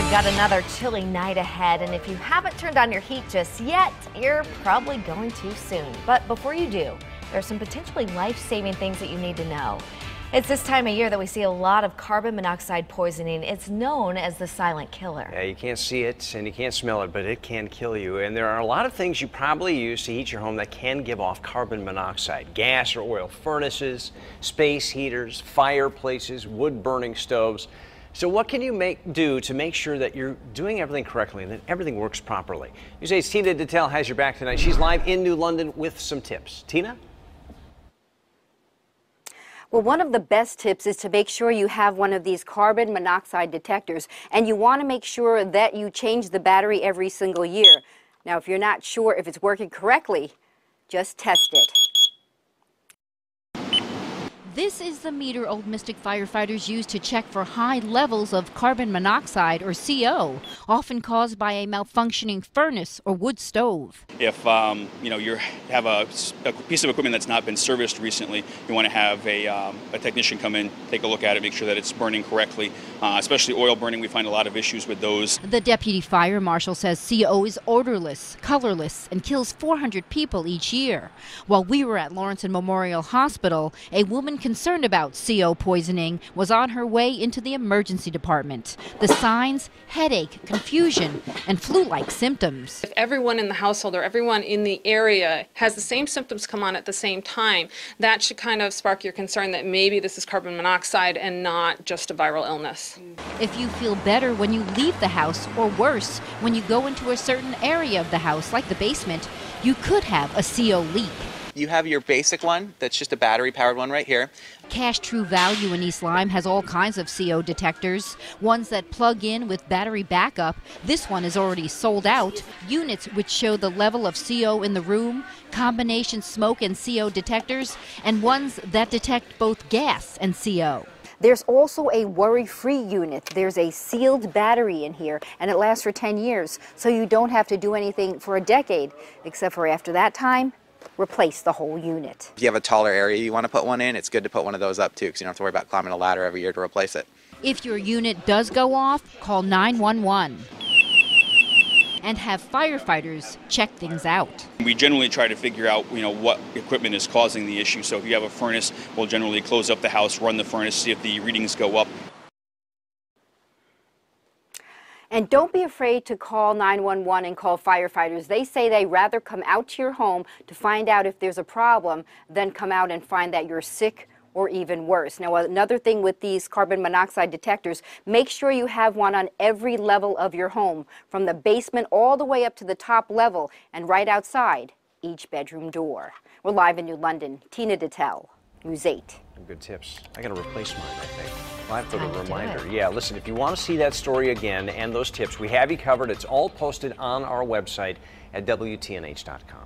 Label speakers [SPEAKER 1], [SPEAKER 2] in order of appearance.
[SPEAKER 1] we've got another chilly night ahead, and if you haven't turned on your heat just yet, you're probably going to soon. But before you do, there are some potentially life-saving things that you need to know. It's this time of year that we see a lot of carbon monoxide poisoning. It's known as the silent killer.
[SPEAKER 2] Yeah, you can't see it and you can't smell it, but it can kill you. And there are a lot of things you probably use to heat your home that can give off carbon monoxide. Gas or oil furnaces, space heaters, fireplaces, wood-burning stoves. So what can you do to make sure that you're doing everything correctly and that everything works properly? News 8's Tina Detelj has your back tonight. She's live in New London with some tips. Tina?
[SPEAKER 3] Well, one of the best tips is to make sure you have one of these carbon monoxide detectors, and you want to make sure that you change the battery every single year. Now, if you're not sure if it's working correctly, just test it.
[SPEAKER 4] This is the meter Old Mystic firefighters use to check for high levels of carbon monoxide, or CO, often caused by a malfunctioning furnace or wood stove.
[SPEAKER 5] If you have a piece of equipment that's not been serviced recently, you want to have a technician come in, take a look at it, make sure that it's burning correctly. Especially oil burning, we find a lot of issues with those. The deputy fire marshal says CO is odorless, colorless, and kills 400 people each year. While we were at Lawrence Memorial Hospital, a woman concerned about CO poisoning was on her way into the emergency department. The signs: headache, confusion, and flu-like symptoms.
[SPEAKER 6] If everyone in the household or everyone in the area has the same symptoms come on at the same time, that should kind of spark your concern that maybe this is carbon monoxide and not just a viral illness.
[SPEAKER 4] If you feel better when you leave the house, or worse, when you go into a certain area of the house, like the basement, you could have a CO leak.
[SPEAKER 7] You have your basic one, that's just a battery-powered one right here.
[SPEAKER 4] Cash True Value in East Lyme has all kinds of CO detectors, ones that plug in with battery backup. This one is already sold out. Units which show the level of CO in the room, combination smoke and CO detectors, and ones that detect both gas and CO.
[SPEAKER 3] There's also a worry-free unit. There's a sealed battery in here, and it lasts for 10 years, so you don't have to do anything for a decade, except for after that time, replace the whole unit.
[SPEAKER 7] If you have a taller area you want to put one in, it's good to put one of those up too, because you don't have to worry about climbing a ladder every year to replace it.
[SPEAKER 4] If your unit does go off, call 911 and have firefighters check things out.
[SPEAKER 5] We generally try to figure out, what equipment is causing the issue. So if you have a furnace, we'll generally close up the house, run the furnace, see if the readings go up.
[SPEAKER 3] And don't be afraid to call 911 and call firefighters. They say they'd rather come out to your home to find out if there's a problem than come out and find that you're sick or even worse. Now, another thing with these carbon monoxide detectors, make sure you have one on every level of your home, from the basement all the way up to the top level, and right outside each bedroom door. We're live in New London. Tina Detelj, News 8.
[SPEAKER 2] Good tips. I got to replace mine, I think. I'll have to put a reminder. Yeah, listen, if you want to see that story again and those tips, we have you covered. It's all posted on our website at WTNH.com.